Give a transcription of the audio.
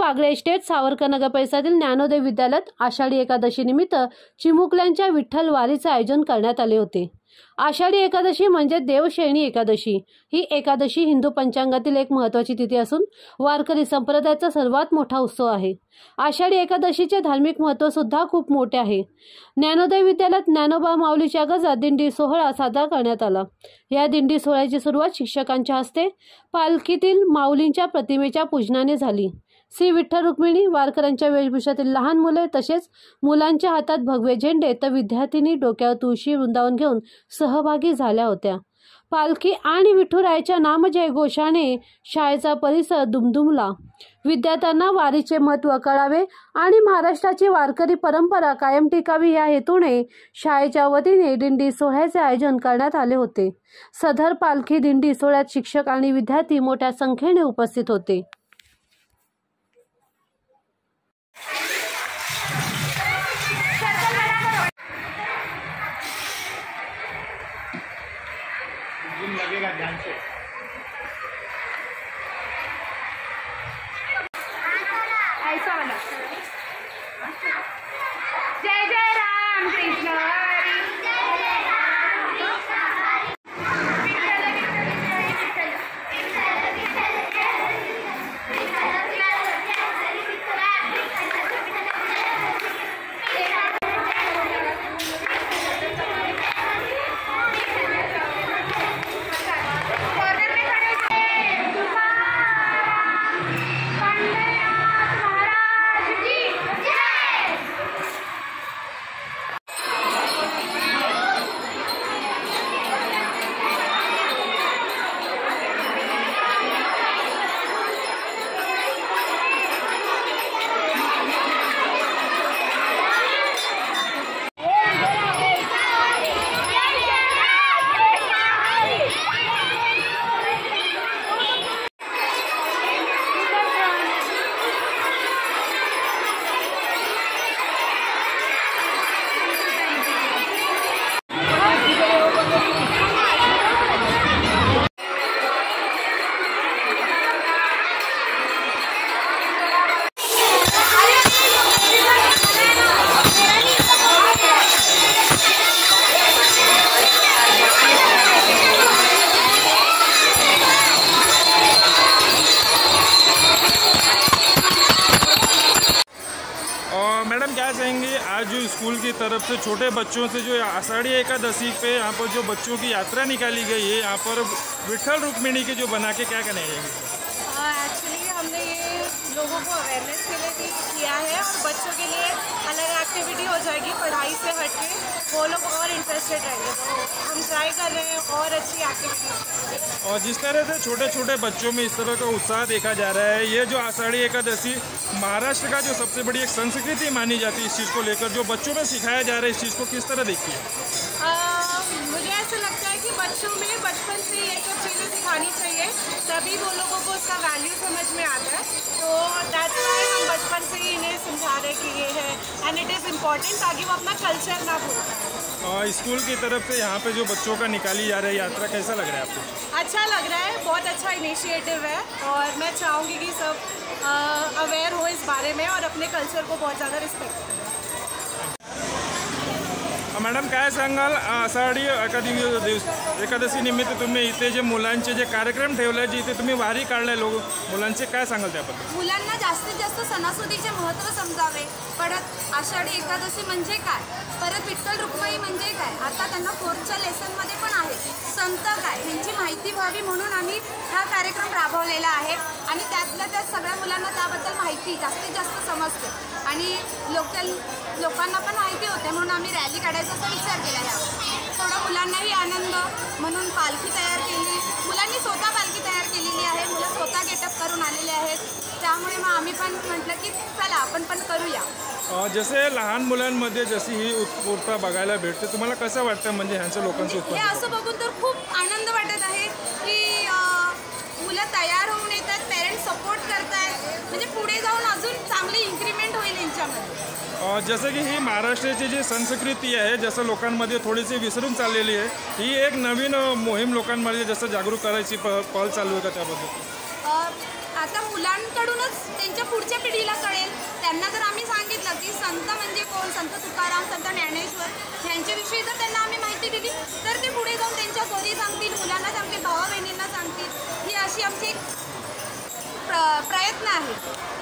Bagade estate, Savarkar Nagar परिसरातील ज्ञानोदय विद्यालयात आषाढी एकादशी निमित्त चिमुकल्यांच्या विठ्ठल वारीचे आयोजन करण्यात आले होते। आषाढी एकादशी म्हणजे देवशयनी एकादशी। ही एकादशी हिंदू पंचांगातील एक महत्त्वाची तिथी असून वारकरी संप्रदायाचा सर्वात मोठा उत्सव आहे। आषाढी एकादशीचे धार्मिक महत्त्व सुद्धा खूप मोठे आहे। ज्ञानोदय विद्यालयात ज्ञानोबा माऊलीच्या गजरात दिंडी सोहळा साजरा करण्यात आला। या दिंडी सोहळ्याची सुरुवात शिक्षकांच्या हस्ते पालखीतील माऊलींच्या प्रतिमेच्या पूजनाने झाली। श्री विठ्ठल रुक्मिणी, वारकऱ्यांच्या वेशभूषातील लहान मुले तसेच मुलांच्या हातात भगवे झेंडे तर विद्यार्थिनी डोक्यावर तुळशी वृंदावन घेऊन सहभागी झाल्या होत्या। पालखी आणि विठुरायाच्या नामजय घोषाने शाळेचा परिसर दुमदुमला। विद्यार्थ्यांना वारीचे महत्त्व कळावे आणि महाराष्ट्राची वारकरी परंपरा कायम टिकावी या हेतूने शाळेच्या वतीने दिंडी सोहळ्याचे आयोजन करण्यात आले होते। सदर पालखी दिंडी सोहळ्यात शिक्षक आणि विद्यार्थी मोठ्या संख्येने उपस्थित होते। लगेगा ध्यान से। ऐसा वाला जय जय राम कृष्ण हरी, जय राम कृष्ण हरी, मैडम क्या कहेंगे, आज जो स्कूल की तरफ से छोटे बच्चों से जो आषाढ़ी एकादशी पे यहाँ पर जो बच्चों की यात्रा निकाली गई है, यहाँ पर विठ्ठल रुक्मिणी के जो बना के क्या कहना है? एक्चुअली हमने ये लोगों को अवेयरनेस के लिए भी किया है और बच्चों के लिए अलग एक्टिविटी हो जाएगी, पढ़ाई से हट के वो लोग और इंटरेस्टेड रहेंगे। तो हम ट्राई कर रहे हैं और अच्छी एक्टिविटीज। और जिस तरह से छोटे छोटे बच्चों में इस तरह का उत्साह देखा जा रहा है, ये जो आषाढ़ी एकादशी महाराष्ट्र का जो सबसे बड़ी एक संस्कृति मानी जाती है, इस चीज़ को लेकर जो बच्चों में सिखाया जा रहा है, इस चीज़ को किस तरह देखती है? मुझे ऐसा लगता है कि बच्चों में बचपन से ये सब चीज़ें सिखानी चाहिए, तभी वो लोगों को उसका वैल्यू समझ में आता है। तो दैट्स व्हाई हम बचपन से ही इन्हें समझा रहे कि ये है एंड इट इज़ इम्पॉर्टेंट, ताकि वो अपना कल्चर ना भूल पाए। स्कूल की तरफ से यहाँ पे जो बच्चों का निकाली जा रही है यात्रा, कैसा लग रहा है आपको? अच्छा लग रहा है, बहुत अच्छा इनिशिएटिव है और मैं चाहूँगी कि सब अवेयर हो इस बारे में और अपने कल्चर को बहुत ज़्यादा रिस्पेक्ट करें। मॅडम काय सांगाल, आषाढी एकादशी निमित्त तुम्ही इथे जे मुलांचे जे कार्यक्रम ठेवले, जे इथे तुम्ही वारी काढलाय मुलांचे, काय सांगाल त्याबद्दल? मुलांना जास्तीत जास्त सणासुदीचे महत्त्व समजावे, परत आषाढी एकादशी म्हणजे काय, परत विठ्ठल रुक्मिणी म्हणजे काय, आता त्यांना 4च्या लेसनमध्ये पण आहे संत काय ह्यांची माहिती व्हावी म्हणून आम्ही हा कार्यक्रम राबवलेला आहे आणि त्यातल्या त्यात सगळ्या मुलांना त्याबद्दल माहिती जास्तीत जास्त समजते आणि लोकांना पण माहिती होते म्हणून आम्ही रॅली काढायचा असा विचार केला आहे। थोडा मुलांनाही आनंद म्हणून पालखी तयार केली, मुलांनी स्वतः पालखी तयार केलेली आहे, मुलं स्वतः गेटअप करून आलेले आहेत, त्यामुळे मग आम्ही पण म्हटलं की चला आपण पण करूया। जसे लहान मुलांमध्ये जशी ही उत्स्फूर्तता बघायला भेटते, तुम्हाला कसं वाटतं म्हणजे ह्यांचं लोकांचं हे असं बघून तर खूप आनंद वाटत आहे की मुलं तयार होऊन येतात, पेरेंट्स सपोर्ट करतायत, म्हणजे पुढे जाऊन अजून चांगली इन्क्रीमेंट होईल यांच्यामध्ये। जसं की ही महाराष्ट्राची जी संस्कृती आहे, जसं लोकांमध्ये थोडीशी विसरून चाललेली आहे, ही एक नवीन मोहीम लोकांमध्ये जसं जागरूक करायची पहल चालू आहे का त्याबद्दल? आता मुलांकडूनच त्यांच्या पुढच्या पिढीला कळेल. त्यांना जर आम्ही सांगितलं की संत म्हणजे कोण, संत तुकाराम, संत ज्ञानेश्वर यांच्याविषयी जर त्यांना आम्ही माहिती दिली तर ते पुढे जाऊन त्यांच्या घरी सांगतील, मुलांना सांगतील, भावा बहिणींना सांगतील. ही अशी आमची एक प्रयत्न आहे.